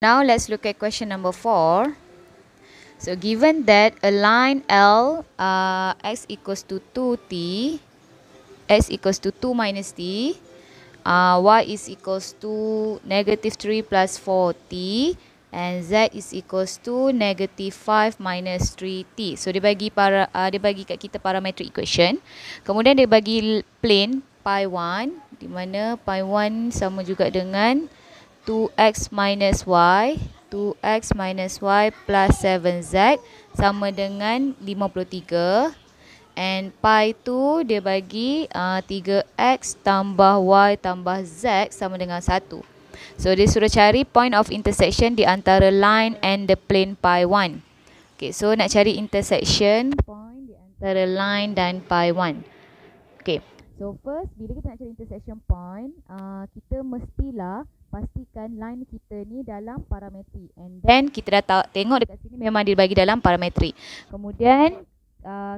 Now let's look at question number 4. So given that a line L x equals to 2t, x equals to 2 minus t, y is equals to negative 3 plus 4t, and z is equals to negative 5 minus 3t. So dia bagi kat kita parametric equation. Kemudian dia bagi plane pi1, di mana pi1 sama juga dengan 2x minus y, 2x minus y plus 7z sama dengan 53. And pi tu dia bagi 3x tambah y tambah z sama dengan 1. So dia suruh cari point of intersection di antara line and the plane pi1. Okay, so nak cari intersection point di antara line dan pi1. Okay, so first bila kita nak cari intersection point, kita mestilah pastikan line kita ni dalam parametrik. And then kita dah tengok dekat sini memang dia bagi dalam parametrik. Kemudian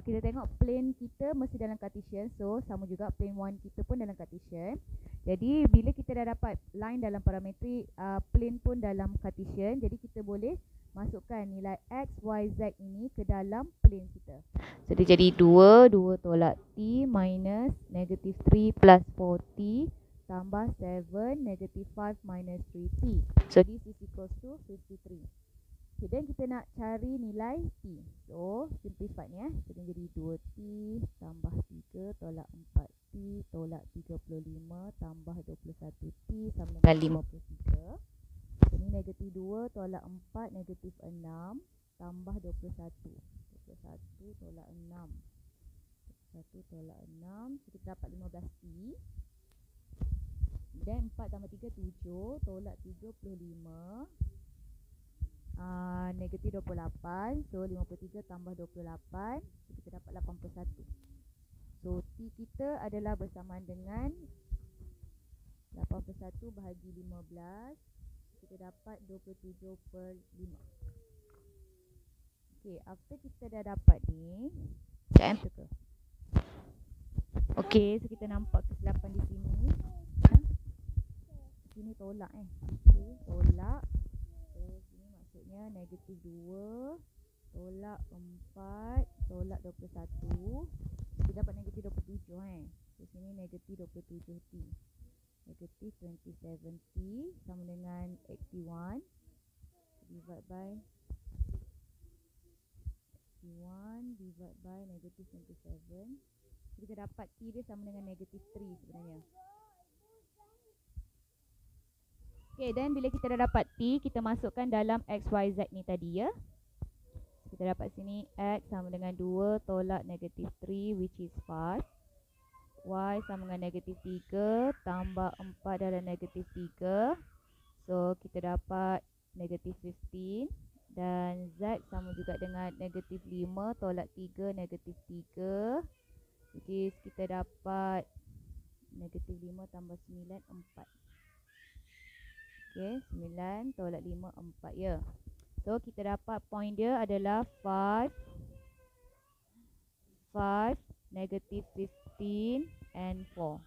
kita tengok plane kita mesti dalam Cartesian. So sama juga plane 1 kita pun dalam Cartesian. Jadi bila kita dah dapat line dalam parametrik, plane pun dalam Cartesian, jadi kita boleh masukkan nilai x, y, z ini ke dalam plane kita. So dia jadi 2 tolak t minus negative 3 plus 4t tambah 7 negative 5 minus 3t. So this is equals to 53. Okay, then kita nak cari nilai t. So simplify ni Jadi jadi 2t tambah 3 tolak 4t tolak 35 tambah 21t sama dengan 53. Ini negatif 2 tolak 4 negatif 6 tambah 21. 21 tolak 6. 21 tolak 6. So kita dapat 15t. Dan 4 tambah 3 7 tolak 35. Negatif 28. So 53 tambah 28. So kita dapat 81. So t kita adalah bersamaan dengan 81 bahagi 15. Kita dapat 27/5. Okay, after kita dah dapat ni, sekejap. Okay, so kita nampak kesilapan di sini. Sini tolak Okay, tolak. So sini maksudnya negatif 2 tolak 4 tolak 21. Kita dapat negatif 27 So sini negatif 27t. Negatif 27t sama dengan 81 divide by 81 divide by negatif 27. Kita dapat t dia sama dengan negatif 3 sebenarnya. Okay, dan bila kita dah dapat t, kita masukkan dalam x, y, z ni tadi ya. Kita dapat sini x sama dengan 2 tolak negatif 3 which is 5. Y sama dengan negatif 3 tambah 4 darah negatif 3. So kita dapat negatif 15. Dan Z sama juga dengan negatif 5 tolak 3 negatif 3. Which is kita dapat negatif 5 tambah 9 4. Okay, 9 tolak 5 4 ya. So kita dapat point dia adalah 5 negatif 15 and 4.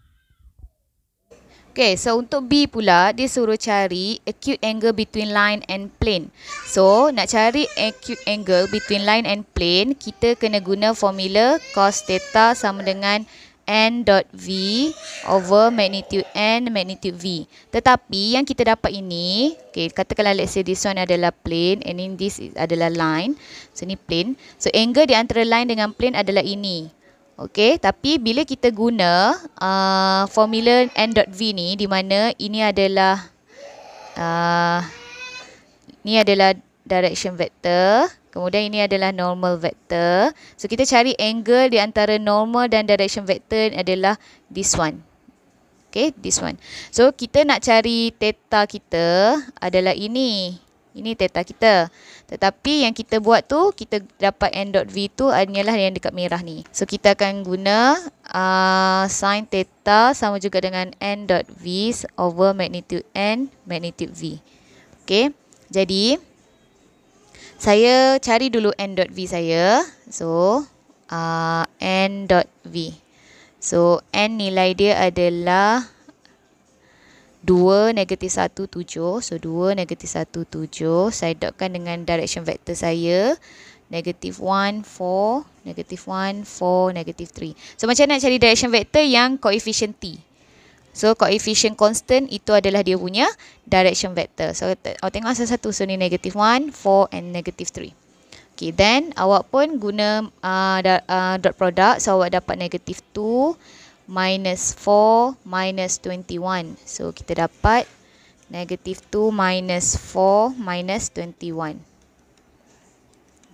Okay, so untuk B pula, dia suruh cari acute angle between line and plane. So, nak cari acute angle between line and plane, kita kena guna formula cos theta sama dengan n dot V over magnitude N magnitude V. Tetapi yang kita dapat ini, okay, katakanlah let's say this one adalah plane and in this adalah line. So, ni plane. So, angle di antara line dengan plane adalah ini. Okay, tapi bila kita guna formula n dot V ni, di mana ini adalah direction vector, kemudian ini adalah normal vector. So kita cari angle di antara normal dan direction vector adalah this one. Okay, this one. So kita nak cari theta kita adalah ini. Ini theta kita. Tetapi yang kita buat tu, kita dapat n dot V tu hanyalah yang dekat merah ni. So kita akan guna sin theta sama juga dengan n dot V over magnitude N magnitude V. Okay. Jadi saya cari dulu n dot V saya. So n dot V. So n nilai dia adalah 2, negatif 1, 7. So, 2, negatif 1, 7. Saya dotkan dengan direction vector saya. Negatif 1, 4. Negatif 1, 4, negatif 3. So, macam nak cari direction vector yang coefficient T. So, coefficient constant itu adalah dia punya direction vector. So, awak tengok satu-satu. So, ni negatif 1, 4 and negatif 3. Okay, then awak pun guna dot product. So, awak dapat negatif 2. Minus 4 minus 21. So, kita dapat negatif 2 minus 4 minus 21.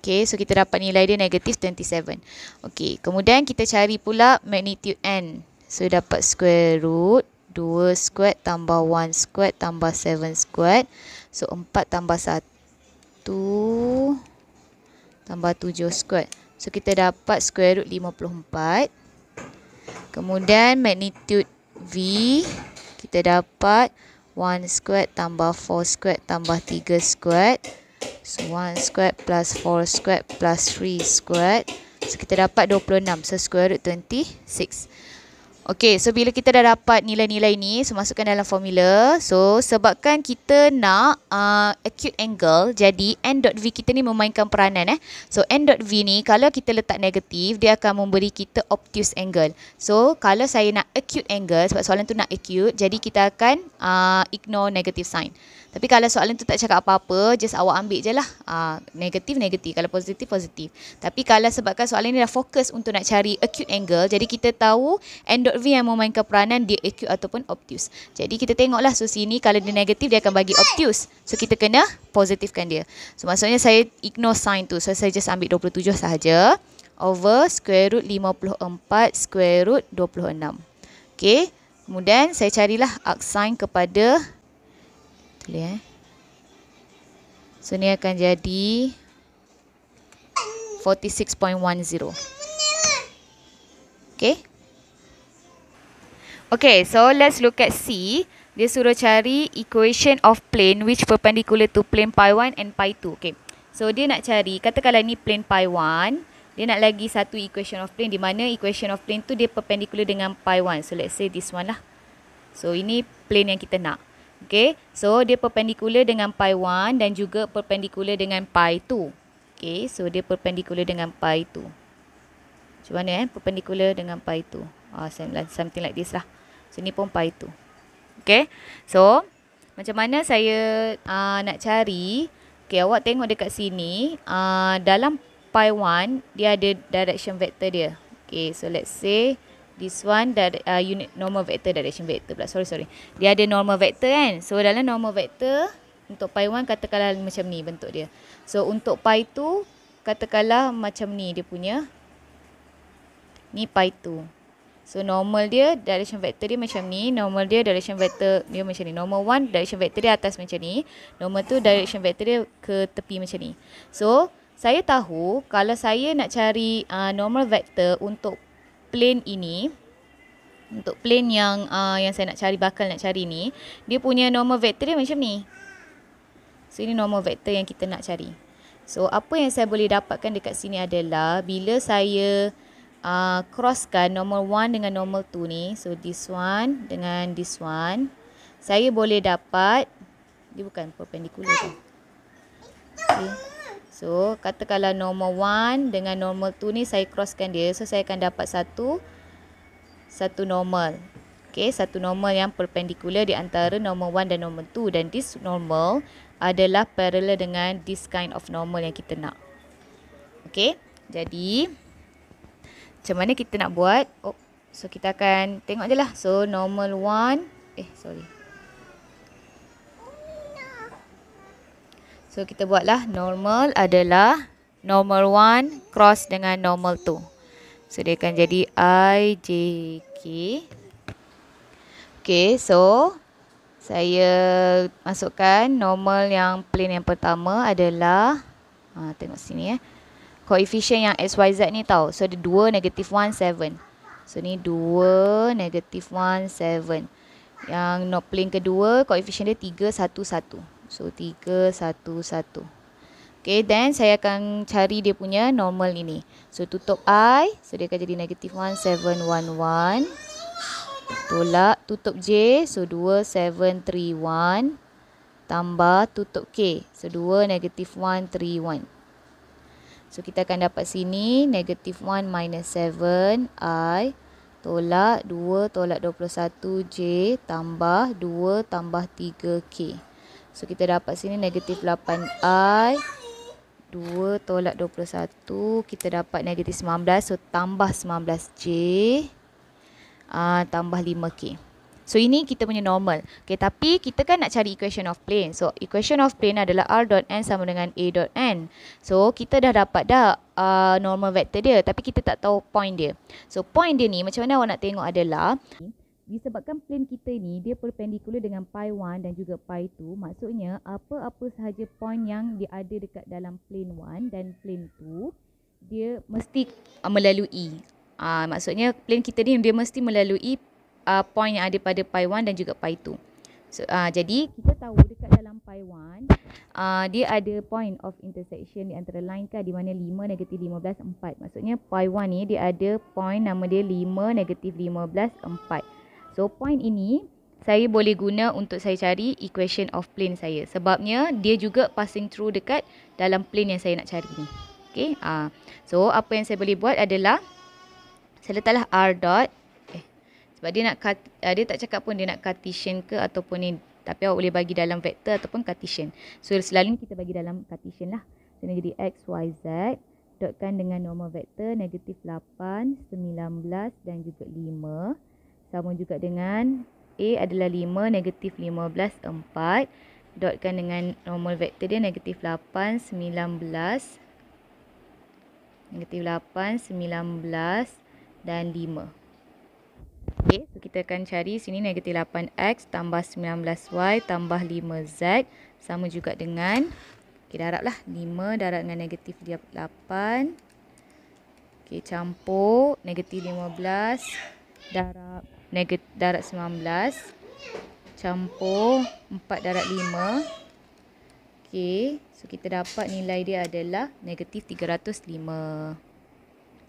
Okay, so kita dapat nilai dia negatif 27. Okay, kemudian kita cari pula magnitude N. So, dapat square root 2 squared tambah 1 squared tambah 7 squared. So, 4 tambah 1 tambah 7 squared. So, kita dapat square root 54. Kemudian magnitude V, kita dapat 1 squared tambah 4 squared tambah 3 squared. So 1 squared plus 4 squared plus 3 squared. So kita dapat 26. So square root 26. Okey, so bila kita dah dapat nilai-nilai ni, so masukkan dalam formula. So sebabkan kita nak acute angle, jadi n dot v kita ni memainkan peranan. So n dot v ni kalau kita letak negatif, dia akan memberi kita obtuse angle. So kalau saya nak acute angle, sebab soalan tu nak acute, jadi kita akan ignore negative sign. Tapi kalau soalan tu tak cakap apa-apa, just awak ambil je lah. Negatif, negatif. Kalau positif, positif. Tapi kalau sebabkan soalan ni dah fokus untuk nak cari acute angle, jadi kita tahu n dot v yang memainkan peranan dia acute ataupun obtuse. Jadi kita tengoklah, so sini kalau dia negatif, dia akan bagi obtuse. So kita kena positifkan dia. So maksudnya saya ignore sign tu. So saya just ambil 27 sahaja. Over square root 54 square root 26. Okay. Kemudian saya carilah arc sign kepada so ni akan jadi 46.10. Okay. Okay, so let's look at C. Dia suruh cari equation of plane which perpendicular to plane pi 1 and pi 2. Okay. So dia nak cari, katakanlah ni plane pi 1. Dia nak lagi satu equation of plane, di mana equation of plane tu dia perpendicular dengan pi 1. So let's say this one lah. So ini plane yang kita nak. Okay, so dia perpendicular dengan pi 1 dan juga perpendicular dengan pi 2. Okay, so dia perpendicular dengan pi 2. Macam mana perpendicular dengan pi 2? Something like this lah. So ni pun pi 2. Okay, so macam mana saya nak cari? Okay, awak tengok dekat sini. Dalam pi 1, dia ada direction vector dia. Okay, so let's say this one unit normal vector, direction vector pula. Sorry. Dia ada normal vector kan. So dalam normal vector untuk pi 1 katakanlah macam ni bentuk dia. So untuk pi 2 katakanlah macam ni dia punya. Ni pi 2. So normal dia, direction vector dia macam ni. Normal dia, direction vector dia macam ni. Normal 1, direction vector dia atas macam ni. Normal 2, direction vector dia ke tepi macam ni. So saya tahu kalau saya nak cari normal vector untuk plane ini, untuk plane yang saya bakal nak cari ni, dia punya normal vector dia macam ni. So ini normal vector yang kita nak cari. So apa yang saya boleh dapatkan dekat sini adalah bila saya crosskan normal 1 dengan normal 2 ni, so this one dengan this one, saya boleh dapat, dia bukan perpendicular tu. Okay. So katakanlah normal 1 dengan normal 2 ni saya crosskan dia. So saya akan dapat satu normal. Okay, satu normal yang perpendicular di antara normal 1 dan normal 2. Dan this normal adalah parallel dengan this kind of normal yang kita nak. Okay, jadi macam mana kita nak buat? So kita akan tengok je lah. So normal 1, So kita buatlah normal adalah normal 1 cross dengan normal 2. So dia akan jadi I, J, K. Okay, so saya masukkan normal yang plane yang pertama adalah, tengok sini koefisien yang XYZ ni tahu. So ada 2, negatif 1, 7. So ni 2, negatif 1, 7. Yang plane kedua, koefisien dia 3, 1, 1. So 3, 1, 1. Okay, then saya akan cari dia punya normal ini. So tutup I. So dia akan jadi negatif 1, 7, 1, 1. Tolak tutup J. So 2, 7, 3, 1. Tambah tutup K. So 2, negative 1, 3, 1. So kita akan dapat sini negative 1 minus 7 I. Tolak 2 tolak 21 J. Tambah 2 tambah 3 K. So kita dapat sini negatif 8I. 2 tolak 21. Kita dapat negatif 19. So tambah 19J. Tambah 5K. So ini kita punya normal. Okay, tapi kita kan nak cari equation of plane. So equation of plane adalah R dot N sama dengan A dot N. So kita dah dapat dah normal vector dia. Tapi kita tak tahu point dia. So point dia ni macam mana awak nak tengok adalah, disebabkan plane kita ni dia perpendicular dengan pi 1 dan juga pi 2. Maksudnya apa-apa sahaja point yang dia ada dekat dalam plane 1 dan plane 2, dia mesti melalui. Maksudnya plane kita ni dia mesti melalui point yang ada pada pi 1 dan juga pi 2. So, jadi kita tahu dekat dalam pi 1 dia ada point of intersection di antara line kan, di mana 5, negatif 15, 4. Maksudnya pi 1 ni dia ada point nama dia 5, negatif 15, 4. So point ini saya boleh guna untuk saya cari equation of plane saya. Sebabnya dia juga passing through dekat dalam plane yang saya nak cari ni. Okay. So apa yang saya boleh buat adalah saya letaklah R dot. Sebab dia nak dia tak cakap pun dia nak Cartesian ke ataupun ni. Tapi awak boleh bagi dalam vektor ataupun Cartesian. So selalu kita bagi dalam Cartesian lah. So ini jadi X, Y, Z. Dotkan dengan normal vektor negatif 8, 19 dan juga 5. Sama juga dengan A adalah 5, negatif 15, 4. Dotkan dengan normal vektor dia negatif 8, 19. Negatif 8, 19 dan 5. Okay, so kita akan cari sini negatif 8X tambah 19Y tambah 5Z. Sama juga dengan, okay, darab lah. 5 darab dengan negatif 8. Okay, campur negatif 15 darab darab 19. Campur 4 darab 5. Okay, so kita dapat nilai dia adalah negatif 305.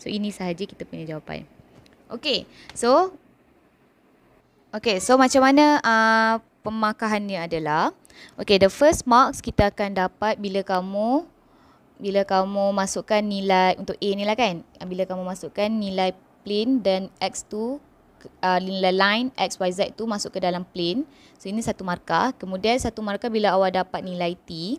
So ini sahaja kita punya jawapan. Okay, so macam mana pemakahannya adalah, okay, the first marks kita akan dapat bila kamu masukkan nilai untuk A ni lah kan. Bila kamu masukkan nilai plane dan X2, nilai line X, Y, Z tu masuk ke dalam plane. So ini satu markah. Kemudian satu markah bila awak dapat nilai T.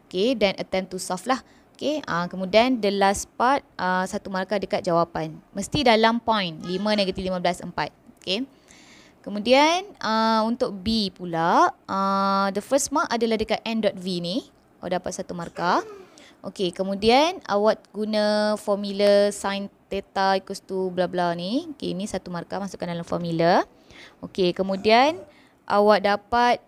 Okay, then attempt to solve lah. Okay, kemudian the last part, satu markah dekat jawapan. Mesti dalam point 5, negatif 15, 4. Okay. Kemudian untuk B pula, the first mark adalah dekat n.v ni. Awak dapat satu markah. Okey, kemudian awak guna formula sin theta equals to bla bla ni. Okey, ini satu markah, masukkan dalam formula. Okey, kemudian awak dapat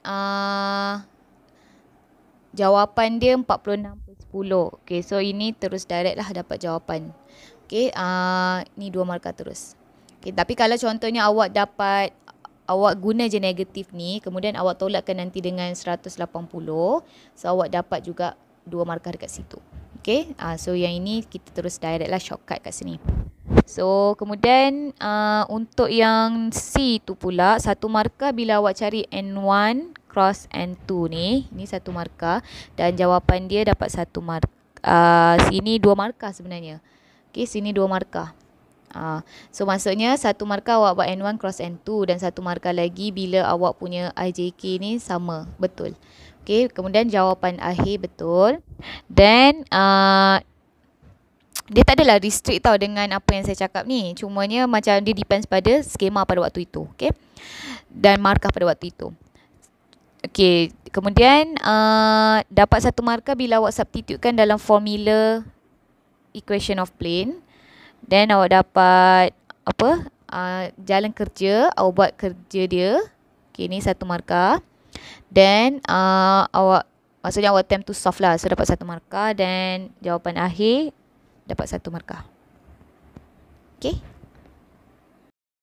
jawapan dia 46/10. Okey, so ini terus direct lah dapat jawapan. Okey, ni dua markah terus. Okey, tapi kalau contohnya awak guna je negatif ni, kemudian awak tolakkan nanti dengan 180, so awak dapat juga dua markah dekat situ. Okay, so yang ini kita terus direct lah, shortcut kat sini. So kemudian untuk yang C tu pula, satu markah bila awak cari N1 cross N2 ni, ini satu markah dan jawapan dia dapat satu markah. Sini dua markah sebenarnya. Okay, sini dua markah. So maksudnya satu markah awak buat N1 cross N2 dan satu markah lagi bila awak punya IJK ni sama, betul. Okay, kemudian jawapan akhir betul. Dan dia tak adalah restrict tau dengan apa yang saya cakap ni. Cumanya macam dia depends pada skema pada waktu itu. Okay, dan markah pada waktu itu. Okay, kemudian dapat satu markah bila awak substitutekan dalam formula equation of plane. Then awak dapat apa? Jalan kerja, awak buat kerja dia. Okay, ni satu markah. Then maksudnya awak attempt to solve lah. So dapat satu markah dan jawapan akhir dapat satu markah. Okay.